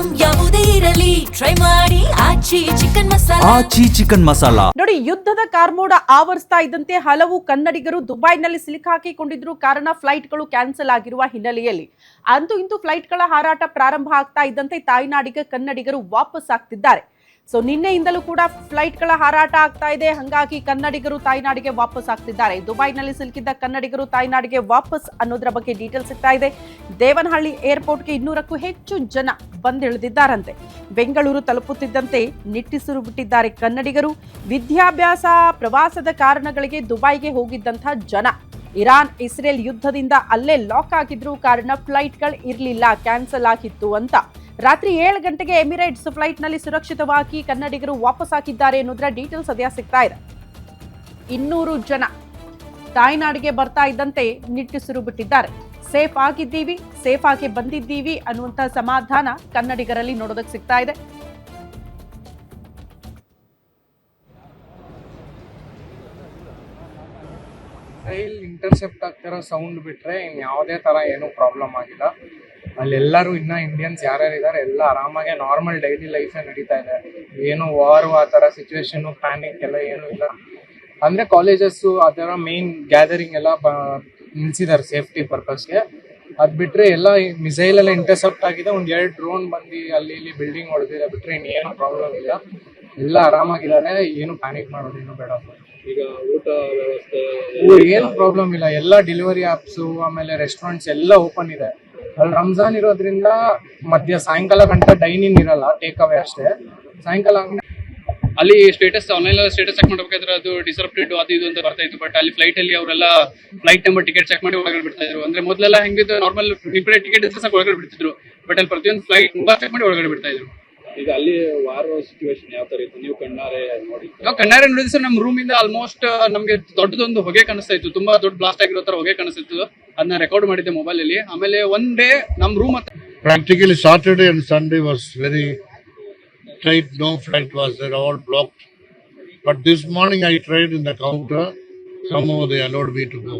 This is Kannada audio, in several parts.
ಐಟಂ ಯಾವುದೇ ಇರಲಿ ಟ್ರೈ ಮಾಡಿ ಆಚಿ ಚಿಕನ್ ಮಸಾಲಾ. ನೋಡಿ, ಯುದ್ಧದ ಕಾರ್ಮೋಡ ಆವರಿಸ್ತಾ ಇದ್ದಂತೆ ಹಲವು ಕನ್ನಡಿಗರು ದುಬೈನಲ್ಲಿ ಸಿಲುಕಾಕಿಕೊಂಡಿದ್ರು. ಕಾರಣ ಫ್ಲೈಟ್ಗಳು ಕ್ಯಾನ್ಸಲ್ ಆಗಿರುವ ಹಿನ್ನೆಲೆಯಲ್ಲಿ ಅಂತೂ ಇಂತೂ ಫ್ಲೈಟ್ಗಳ ಹಾರಾಟ ಪ್ರಾರಂಭ ಆಗ್ತಾ ಇದ್ದಂತೆ ತಾಯ್ನಾಡಿಗೆ ಕನ್ನಡಿಗರು ವಾಪಸ್ ಆಗ್ತಿದ್ದಾರೆ. ಸೊ ನಿನ್ನೆಯಿಂದಲೂ ಕೂಡ ಫ್ಲೈಟ್ಗಳ ಹಾರಾಟ ಆಗ್ತಾ ಇದೆ. ಹಾಗಾಗಿ ಕನ್ನಡಿಗರು ತಾಯ್ನಾಡಿಗೆ ವಾಪಸ್ ಆಗ್ತಿದ್ದಾರೆ. ದುಬೈನಲ್ಲಿ ಸಿಲುಕಿದ್ದ ಕನ್ನಡಿಗರು ತಾಯ್ನಾಡಿಗೆ ವಾಪಸ್ ಅನ್ನೋದ್ರ ಬಗ್ಗೆ ಡೀಟೇಲ್ ಸಿಗ್ತಾ ಇದೆ. ದೇವನಹಳ್ಳಿ ಏರ್ಪೋರ್ಟ್ಗೆ 200ಕ್ಕೂ ಹೆಚ್ಚು ಜನ ಬಂದಿಳಿದಿದ್ದಾರಂತೆ. ಬೆಂಗಳೂರು ತಲುಪುತ್ತಿದ್ದಂತೆ ನಿಟ್ಟಿಸಿರು ಬಿಟ್ಟಿದ್ದಾರೆ ಕನ್ನಡಿಗರು. ವಿದ್ಯಾಭ್ಯಾಸ, ಪ್ರವಾಸದ ಕಾರಣಗಳಿಗೆ ದುಬೈಗೆ ಹೋಗಿದ್ದಂಥ ಜನ ಇರಾನ್ ಇಸ್ರೇಲ್ ಯುದ್ಧದಿಂದ ಅಲ್ಲೇ ಲಾಕ್ ಆಗಿದ್ರು. ಕಾರಣ ಫ್ಲೈಟ್ಗಳು ಇರಲಿಲ್ಲ, ಕ್ಯಾನ್ಸಲ್ ಆಗಿತ್ತು ಅಂತ ರಾತ್ರಿ 7 ಗಂಟೆಗೆ ಎಮಿರೇಟ್ಸ್ ಫ್ಲೈಟ್ನಲ್ಲಿ ಸುರಕ್ಷಿತವಾಗಿ ಕನ್ನಡಿಗರು ವಾಪಸ್ ಹಾಕಿದ್ದಾರೆ ಅನ್ನೋದ್ರ ಡೀಟೇಲ್ಸ್ ಸದ್ಯ ಸಿಗ್ತಾ ಇದೆ. 200 ಜನ ತಾಯ್ನಾಡಿಗೆ ಬರ್ತಾ ಇದ್ದಂತೆ ನಿಟ್ಟುಸಿರು ಬಿಟ್ಟಿದ್ದಾರೆ. ಸೇಫ್ ಆಗಿದ್ದೀವಿ, ಸೇಫ್ ಆಗಿ ಬಂದಿದ್ದೀವಿ ಅನ್ನುವಂಥ ಸಮಾಧಾನ ಕನ್ನಡಿಗರಲ್ಲಿ ನೋಡೋದಕ್ಕೆ ಸಿಗ್ತಾ ಇದೆ. ರೈಲ್ ಇಂಟರ್ಸೆಪ್ಟ್ ಆಗ್ತಿರೋ ಸೌಂಡ್ ಬಿಟ್ರೆ ಇನ್ ಯಾವುದೇ ತರ ಏನು ಪ್ರಾಬ್ಲಮ್ ಆಗಿಲ್ಲ. ಅಲ್ಲೆಲ್ಲರೂ ಇನ್ನ ಇಂಡಿಯನ್ಸ್ ಯಾರ್ಯಾರು ಇದ್ದಾರೆ ಎಲ್ಲ ಆರಾಮಾಗಿ ನಾರ್ಮಲ್ ಡೈಲಿ ಲೈಫೇ ನಡೀತಾ ಇದೆ. ಏನು ವಾರ್ ಆ ತರ ಸಿಚುವೇಶನ್ ಪ್ಯಾನಿಕ್ ಎಲ್ಲ ಏನು ಇಲ್ಲ. ಅಂದ್ರೆ ಕಾಲೇಜಸ್ ಅದರ ಮೇನ್ ಗ್ಯಾದರಿಂಗ್ ಎಲ್ಲ ನಿಲ್ಸಿದ್ದಾರೆ ಸೇಫ್ಟಿ ಪರ್ಪಸ್ಗೆ. ಅದ್ ಬಿಟ್ರೆ ಎಲ್ಲ ಮಿಸೈಲ್ ಎಲ್ಲ ಇಂಟರ್ಸೆಪ್ಟ್ ಆಗಿದೆ. 2 ಡ್ರೋನ್ ಬಂದು ಅಲ್ಲಿ ಇಲ್ಲಿ ಬಿಲ್ಡಿಂಗ್ ಹೊಡೆದಿದೆ ಬಿಟ್ರೆ ಇನ್ನೇನು ಪ್ರಾಬ್ಲಮ್ ಇಲ್ಲ. ಎಲ್ಲ ಆರಾಮಾಗಿದ್ದಾರೆ, ಏನು ಪ್ಯಾನಿಕ್ ಮಾಡೋದೇನು ಬೇಡ. ಈಗ ಊಟ ವ್ಯವಸ್ಥೆ ಏನು ಪ್ರಾಬ್ಲಮ್ ಇಲ್ಲ. ಎಲ್ಲ ಡೆಲಿವರಿ ಆಪ್ಸ್ ಆಮೇಲೆ ರೆಸ್ಟೋರೆಂಟ್ಸ್ ಎಲ್ಲ ಓಪನ್ ಇದೆ. ಅಲ್ಲಿ ರಂಜಾನ್ ಇರೋದ್ರಿಂದ ಸಾಯಂಕಾಲ ಗಂಟೆ ಡೈನಿಂಗ್ ಇರಲ್ಲ, ಟೇಕ್ ಅವೇ ಅಷ್ಟೇ. ಸಾಯಂಕಾಲ ಅಲ್ಲಿ ಸ್ಟೇಟಸ್ ಆನ್ಲೈನ್ ಸ್ಟೇಟಸ್ ಚೆಕ್ ಮಾಡಬೇಕಾದ್ರೆ ಅದು ಡಿಸರಪ್ಟೆಡ್ ಅದು ಇದು ಅಂತ ಬರ್ತಾ ಇತ್ತು. ಬಟ್ ಅಲ್ಲಿ ಫ್ಲೈಟ್ ಅಲ್ಲಿ ಅವರೆಲ್ಲ ಫ್ಲೈಟ್ ನಂಬರ್ ಟಿಕೆಟ್ ಚೆಕ್ ಮಾಡಿ ಒಳಗಡೆ ಬಿಡ್ತಾ ಇದ್ರು. ಅಂದ್ರೆ ಮೊದಲೆಲ್ಲ ಹೆಂಗಿದ್ರು ನಾರ್ಮಲ್ ಟಿಕೆಟ್ ಇದ್ರೆ ಒಳಗಡೆ ಬಿಡ್ತಿದ್ರು. ಬಟ್ ಅಲ್ಲಿ ಪ್ರತಿಯೊಂದು ಫ್ಲೈಟ್ ಚೆಕ್ ಮಾಡಿ ಒಳಗಡೆ ಬಿಡ್ತಾ ಇದ್ರು. ಈಗ ಅಲ್ಲಿ ವಾರ್ ಸಿಚುವೇಶನ್ ಯಾವ ತರ ಇತ್ತು ನೀವು ಕಣ್ಣಾರೆ ನೋಡಿ? ನಾವು ಕಣ್ಣಾರೆ ನೋಡಿದ್ರೆ ಸರ್, ನಮ್ಮ ರೂಮ್ ಇಂದ ಆಲ್ಮೋಸ್ಟ್ ನಮಗೆ ದೊಡ್ಡದೊಂದು ಹೊಗೆ ಕಾಣಿಸ್ತಾ ಇತ್ತು. ತುಂಬಾ ದೊಡ್ಡ ಬ್ಲಾಸ್ಟ್ ಆಗಿರೋ ತರ ಹೊಗೆ ಕಾಣಿಸ್ತಿತ್ತು. ಅದನ್ನ ರೆಕಾರ್ಡ್ ಮಾಡಿದ್ದೆ ಮೊಬೈಲ್ ಅಲ್ಲಿ. ಆಮೇಲೆ ಒನ್ ಡೇ ನಮ್ಮ room practically Saturday and Sunday was very tight. No flight was there, all blocked. But this morning I tried in the counter. Somehow they allowed me to go.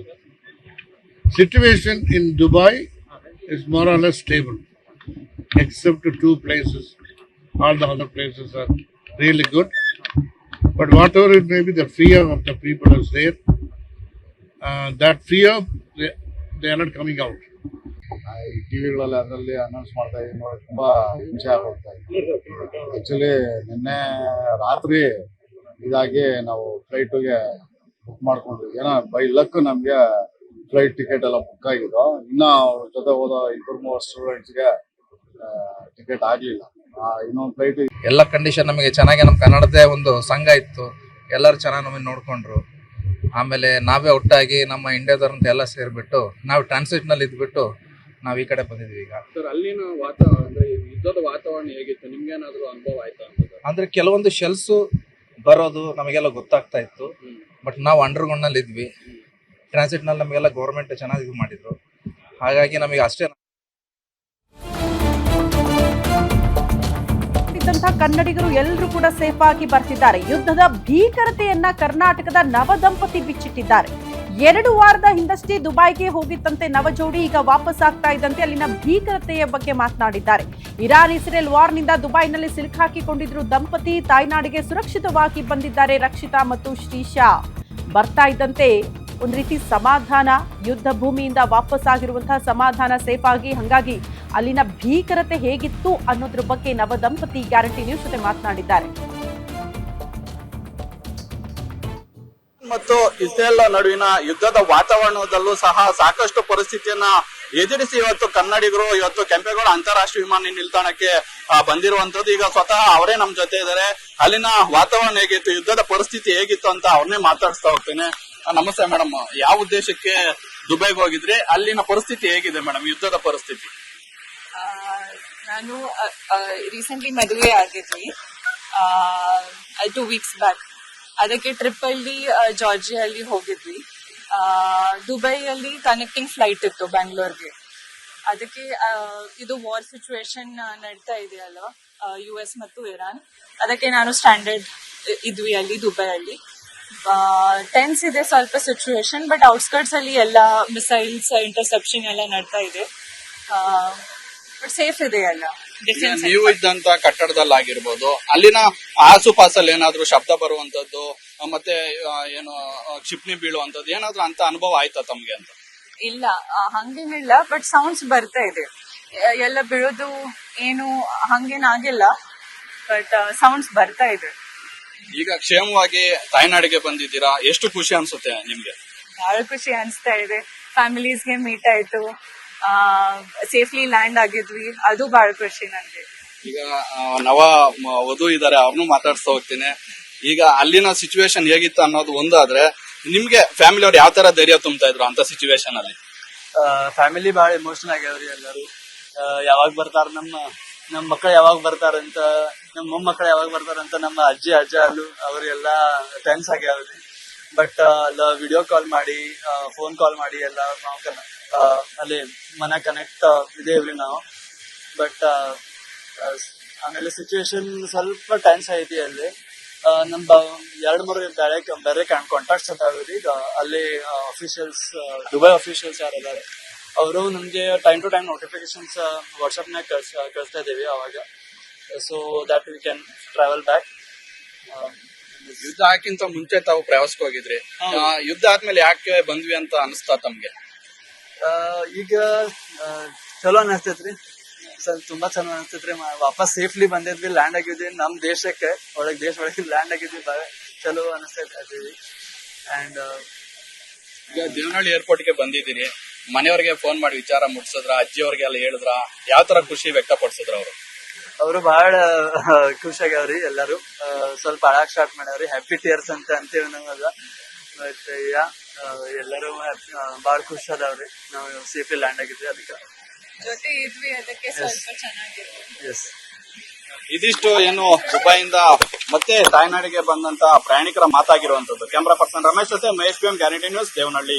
Situation in Dubai is more or less stable, except 2 places. All the other places are really good. But whatever it may be, the fear of the people is there. That fear, they are not coming out. ಈ ಟಿವಿಗಳಲ್ಲಿ ಅದರಲ್ಲಿ ಅನೌನ್ಸ್ ಮಾಡ್ತಾ ಇದ್ದೀನಿ ನೋಡಿ, ತುಂಬಾ ಹಿಂಸೆ ಆಗೋಗ್ತಾ ಇದೆ. ಆಕ್ಚುಲಿ ನಿನ್ನೆ ರಾತ್ರಿ ಇದಾಗಿ ನಾವು ಫ್ಲೈಟ್ಗೆ ಬುಕ್ ಮಾಡ್ಕೊಂಡ್ವಿ. ಏನೋ ಬೈ ಲಕ್ ನಮ್ಗೆ ಫ್ಲೈಟ್ ಟಿಕೆಟ್ ಎಲ್ಲ ಬುಕ್ ಆಗಿದ್ದು. ಇನ್ನ ಅವ್ರ ಜೊತೆ ಹೋದ 2-3 ಸ್ಟೂಡೆಂಟ್ಸ್ಗೆ ಟಿಕೆಟ್ ಆಗ್ಲಿಲ್ಲ. ಇನ್ನೊಂದು ಫ್ಲೈಟ್ ಎಲ್ಲ ಕಂಡೀಷನ್ ನಮಗೆ ಚೆನ್ನಾಗಿ, ನಮ್ಮ ಕನ್ನಡದೇ ಒಂದು ಸಂಘ ಇತ್ತು, ಎಲ್ಲರೂ ಚೆನ್ನಾಗಿ ನಮಗೆ ನೋಡ್ಕೊಂಡ್ರು. ಆಮೇಲೆ ನಾವೇ ಒಟ್ಟಾಗಿ ನಮ್ಮ ಇಂಡಿಯಾದವ್ರಂತ ಎಲ್ಲ ಸೇರಿಬಿಟ್ಟು ನಾವು ಟ್ರಾನ್ಸಿಟ್ ನಲ್ಲಿ ಇದ್ಬಿಟ್ಟು ನಾವು ಈ ಕಡೆ ಬಂದಿದ್ವಿ. ಈಗ ಸರ್ ಅಲ್ಲಿನ ವಾತಾವರಣ ಅಂದ್ರೆ ಯುದ್ಧದ ವಾತಾವರಣ ಹೇಗಿತ್ತು? ನಿಮ್ಗೆ ಏನಾದ್ರು ಅನುಭವ ಆಯ್ತಾ? ಅಂದ್ರೆ ಕೆಲವೊಂದು ಶೆಲ್ಸ್ ಬರೋದು ನಮಗೆಲ್ಲ ಗೊತ್ತಾಗ್ತಾ ಇತ್ತು. ಬಟ್ ನಾವು ಅಂಡರ್ಗ್ರೌಂಡ್ ನಲ್ಲಿ ಇದ್ವಿ. ಟ್ರಾನ್ಸಿಟ್ ನಲ್ಲಿ ನಮಗೆಲ್ಲ ಗೌರ್ಮೆಂಟ್ ಚೆನ್ನಾಗಿ ಇದು ಮಾಡಿದ್ರು. ಹಾಗಾಗಿ ನಮಗೆ ಅಷ್ಟೇ ಕನ್ನಡಿಗರು ಎಲ್ಲರೂ ಕೂಡ ಸೇಫ್ ಆಗಿ ಬರ್ತಿದ್ದಾರೆ. ಯುದ್ಧದ ಭೀಕರತೆಯನ್ನ ಕರ್ನಾಟಕದ ನವದಂಪತಿ ಬಿಚ್ಚಿಟ್ಟಿದ್ದಾರೆ. 2 ವಾರದ ಹಿಂದಷ್ಟೇ ದುಬೈಗೆ ಹೋಗಿತ್ತಂತೆ ನವಜೋಡಿ. ಈಗ ವಾಪಸ್ ಆಗ್ತಾ ಇದ್ದಂತೆ ಅಲ್ಲಿನ ಭೀಕರತೆಯ ಬಗ್ಗೆ ಮಾತನಾಡಿದ್ದಾರೆ. ಇರಾನ್ ಇಸ್ರೇಲ್ ವಾರ್ನಿಂದ ದುಬೈನಲ್ಲಿ ಸಿಲುಕಾಕಿಕೊಂಡಿದ್ರು ದಂಪತಿ. ತಾಯ್ನಾಡಿಗೆ ಸುರಕ್ಷಿತವಾಗಿ ಬಂದಿದ್ದಾರೆ ರಕ್ಷಿತಾ ಮತ್ತು ಶ್ರೀಶಾ. ಬರ್ತಾ ಇದ್ದಂತೆ ಒಂದು ರೀತಿ ಸಮಾಧಾನ, ಯುದ್ಧ ಭೂಮಿಯಿಂದ ವಾಪಸ್ ಆಗಿರುವಂತಹ ಸಮಾಧಾನ, ಸೇಫ್ ಆಗಿ. ಹಾಗಾಗಿ ಅಲ್ಲಿನ ಭೀಕರತೆ ಹೇಗಿತ್ತು ಅನ್ನೋದ್ರ ಬಗ್ಗೆ ನವದಂಪತಿ ಗ್ಯಾರಂಟಿ ನ್ಯೂಸ್ ಜೊತೆ ಮಾತನಾಡಿದ್ದಾರೆ. ಮತ್ತು ಇಸ್ರೇಲ್ ನಡುವಿನ ಯುದ್ಧದ ವಾತಾವರಣದಲ್ಲೂ ಸಹ ಸಾಕಷ್ಟು ಪರಿಸ್ಥಿತಿಯನ್ನ ಎದುರಿಸಿ ಇವತ್ತು ಕನ್ನಡಿಗರು ಇವತ್ತು ಕೆಂಪೇಗೌಡ ಅಂತಾರಾಷ್ಟ್ರೀಯ ವಿಮಾನ ನಿಲ್ದಾಣಕ್ಕೆ ಬಂದಿರುವಂತದ್ದು. ಈಗ ಸ್ವತಃ ಅವರೇ ನಮ್ ಜೊತೆ ಇದ್ದಾರೆ. ಅಲ್ಲಿನ ವಾತಾವರಣ ಹೇಗಿತ್ತು, ಯುದ್ಧದ ಪರಿಸ್ಥಿತಿ ಹೇಗಿತ್ತು ಅಂತ ಅವ್ರನ್ನೇ ಮಾತಾಡಿಸ್ತಾ ಹೋಗ್ತೇನೆ. ನಮಸ್ತೆ ಮೇಡಮ್, ಯಾವ ಉದ್ದೇಶಕ್ಕೆ ದುಬೈಗೆ ಹೋಗಿದ್ರಿ? ಅಲ್ಲಿನ ಪರಿಸ್ಥಿತಿ ಹೇಗಿದೆ ಮೇಡಮ್, ಯುದ್ಧದ ಪರಿಸ್ಥಿತಿ? ನಾನು ರೀಸೆಂಟ್ಲಿ ಮದುವೆ ಆಗಿದ್ವಿ 2 ವೀಕ್ಸ್ ಬ್ಯಾಕ್. ಅದಕ್ಕೆ ಟ್ರಿಪ್ ಅಲ್ಲಿ ಜಾರ್ಜಿಯಲ್ಲಿ ಹೋಗಿದ್ವಿ. ದುಬೈಯಲ್ಲಿ ಕನೆಕ್ಟಿಂಗ್ ಫ್ಲೈಟ್ ಇತ್ತು ಬ್ಯಾಂಗ್ಳೂರ್ಗೆ. ಅದಕ್ಕೆ ಇದು ವಾರ್ ಸಿಚುವೇಶನ್ ನಡೀತಾ ಇದೆಯಲ್ಲ US ಮತ್ತು ಇರಾನ್. ಅದಕ್ಕೆ ನಾನು ಸ್ಟ್ಯಾಂಡರ್ಡ್ ಇದ್ವಿ ಅಲ್ಲಿ ದುಬೈಯಲ್ಲಿ. ಟೆನ್ಸ್ ಇದೆ ಸ್ವಲ್ಪ ಸಿಚುವೇಶನ್, ಬಟ್ ಔಟ್ಸ್ಕರ್ಟ್ಸ್ ಅಲ್ಲಿ ಎಲ್ಲ ಮಿಸೈಲ್ಸ್ ಇಂಟರ್ಸೆಪ್ಷನ್ ಎಲ್ಲ ನಡ್ತಾ ಇದೆ. ಬಟ್ ಸೇಫ್ ಇದೆ ಎಲ್ಲ. ಡಿಫೆನ್ಸ್ ನೀವು ಇದ್ದಂತ ಕಟ್ಟಡದಲ್ಲಾಗಿರ್ಬೋದು, ಅಲ್ಲಿನ ಆಸುಪಾಸಲ್ಲಿ ಏನಾದ್ರೂ ಶಬ್ದ ಬರುವಂತದ್ದು ಮತ್ತೆ ಏನು ಕ್ಷಿಪ್ಣಿ ಬೀಳುವಂತದ್ದು ಏನಾದ್ರೂ ಅಂತ ಅನುಭವ ಆಯ್ತಾ ತಮ್ಗೆ ಅಂತ? ಇಲ್ಲ, ಹಂಗೇನಿಲ್ಲ, ಬಟ್ ಸೌಂಡ್ಸ್ ಬರ್ತಾ ಇದೆ. ಎಲ್ಲ ಬೀಳೋದು ಏನು ಹಂಗೇನಾಗಿಲ್ಲ, ಬಟ್ ಸೌಂಡ್ಸ್ ಬರ್ತಾ ಇದೆ. ಈಗ ಕ್ಷೇಮವಾಗಿ ತಾಯ್ನಾಡಿಗೆ ಬಂದಿದ್ದೀರಾ, ಎಷ್ಟು ಖುಷಿ ಅನ್ಸುತ್ತೆ ನಿಮ್ಗೆ? ಬಹಳ ಖುಷಿ ಅನಿಸ್ತಾ ಇದೆ. ಫ್ಯಾಮಿಲೀಸ್ಗೆ ಮೀಟ್ ಆಯ್ತು, ಸೇಫ್ಲಿ ಲ್ಯಾಂಡ್ ಆಗಿದ್ವಿ, ಅದು ಬಹಳ ಖುಷಿ ನನ್ಗೆ. ಈಗ ನವ ವಧು ಇದಾರೆ, ಅವ್ರನ್ನೂ ಮಾತಾಡ್ಸ್ತಾ ಹೋಗ್ತೀನಿ. ಈಗ ಅಲ್ಲಿನ ಸಿಚುವೇಶನ್ ಹೇಗಿತ್ತು ಅನ್ನೋದು ಒಂದಾದ್ರೆ, ನಿಮ್ಗೆ ಫ್ಯಾಮಿಲಿ ಅವ್ರು ಯಾವ ತರ ಧೈರ್ಯ ತುಂಬ್ತಾ ಇದ್ರು ಅಂತ ಸಿಚುವೇಶನ್ ಅಲ್ಲಿ? ಫ್ಯಾಮಿಲಿ ಬಹಳ ಎಮೋಷನಲ್ ಆಗ್ಯಾವ್ರಿ. ಎಲ್ಲರೂ ಯಾವಾಗ ಬರ್ತಾರ, ನಮ್ಮ ಮಕ್ಕಳು ಯಾವಾಗ ಬರ್ತಾರಂತ, ನಮ್ಮ ಮೊಮ್ಮಕ್ಕಳು ಯಾವಾಗ ಬರ್ತಾರಂತ ನಮ್ಮ ಅಜ್ಜ ಅಲ್ಲೂ ಅವರೆಲ್ಲ ಟೆನ್ಸ್ ಆಗ್ಯಾವ್ರಿ. ಬಟ್ ವಿಡಿಯೋ ಕಾಲ್ ಮಾಡಿ, ಫೋನ್ ಕಾಲ್ ಮಾಡಿ ಎಲ್ಲ ನಾವು ಅಲ್ಲಿ ಮನೆ ಕನೆಕ್ಟ್ ಇದೇವ್ರಿ ನಾವು. ಬಟ್ ಆಮೇಲೆ ಸಿಚುವೇಶನ್ ಸ್ವಲ್ಪ ಟೆನ್ಸ್ ಐತಿ ಅಲ್ಲಿ. ನಮ್ 2-3 ಬೇರೆ ಕಾಂಟ್ಯಾಕ್ಟ್ಸ್ ಅದಾವ್ರಿ. ಅಲ್ಲಿ ಅಫಿಷಿಯಲ್ಸ್, ದುಬೈ ಅಫಿಷಿಯಲ್ಸ್ ಯಾರು ಅದಾರೆ ಅವರು ನಮ್ಗೆ ಟೈಮ್ ಟು ಟೈಮ್ ನೋಟಿಫಿಕೇಶನ್ಸ್ ವಾಟ್ಸ್ಆಪ್ನಾಗ ಕಳಿಸ್ತಾ ಇದೀವಿ ಅವಾಗ, so that we can travel back. ಯುದ್ಧ ಹಾಕಿಂತ ಮುಂಚೆ ತಾವು ಪ್ರವಾಸಕ್ಕೆ ಹೋಗಿದ್ರಿ, ಯುದ್ಧ ಆದ್ಮೇಲೆ ಯಾಕೆ ಬಂದ್ವಿ ಅಂತ ಅನಿಸ್ತಾ ತಮ್ಗೆ? ಈಗ ಚಲೋ ಅನಿಸ್ತೈತ್ರಿ, ತುಂಬಾ ಚಲೋ ಅನಿಸ್ತೈತ್ರಿ. ವಾಪಸ್ ಸೇಫ್ಲಿ ಬಂದಿದ್ವಿ, ಲ್ಯಾಂಡ್ ಆಗಿದ್ವಿ ನಮ್ ದೇಶಕ್ಕೆ, ದೇಶ ಒಳಗೆ ಲ್ಯಾಂಡ್ ಆಗಿದ್ವಿ, ಚಲೋ ಅನಿಸ್ತೈತಿ. ಅಂಡ್ ಈಗ ದೇವನಹಳ್ಳಿ ಏರ್ಪೋರ್ಟ್ ಗೆ ಬಂದಿದ್ದೀರಿ, ಮನೆಯವ್ರಿಗೆ ಫೋನ್ ಮಾಡಿ ವಿಚಾರ ಮುಟ್ಸಿದ್ರ, ಅಜ್ಜಿಯವ್ರಿಗೆ ಎಲ್ಲ ಹೇಳಿದ್ರ, ಯಾವ ತರ ಖುಷಿ ವ್ಯಕ್ತಪಡಿಸಿದ್ರ ಅವರು ಬಹಳ ಖುಷಿ ಆಗ್ಯಾವ್ರಿ. ಎಲ್ಲರೂ ಸ್ವಲ್ಪ ಅಳಾಕ್ ಸ್ಟಾರ್ಟ್ ಮಾಡ್ಯಾವ್ರಿ, ಹ್ಯಾಪಿ ಟೀಯರ್ಸ್ ಅಂತ ಅಂತೇಳಿ ನಮಗ. ಬಟ್ ಎಲ್ಲರೂ ಬಹಳ ಖುಷಿ ಅದಾವ್ರಿ, ನಾವು ಸೇಫ್ಲಿ ಲ್ಯಾಂಡ್ ಆಗಿದ್ವಿ, ಅದಕ್ಕೆ ಜೊತೆ ಇದ್ವಿ, ಅದಕ್ಕೆ ಸ್ವಲ್ಪ ಚೆನ್ನಾಗಿದೆ. ಎಸ್. ಇದಿಷ್ಟು ಏನು ದುಬೈಯಿಂದ ಮತ್ತೆ ತಾಯ್ನಾಡಿಗೆ ಬಂದಂತ ಪ್ರಯಾಣಿಕರ ಮಾತಾಗಿರುವಂತದ್ದು. ಕ್ಯಾಮರಾ ಪರ್ಸನ್ ರಮೇಶ್ ಜೊತೆ Mahesh BM, guarantee news, Devanahalli.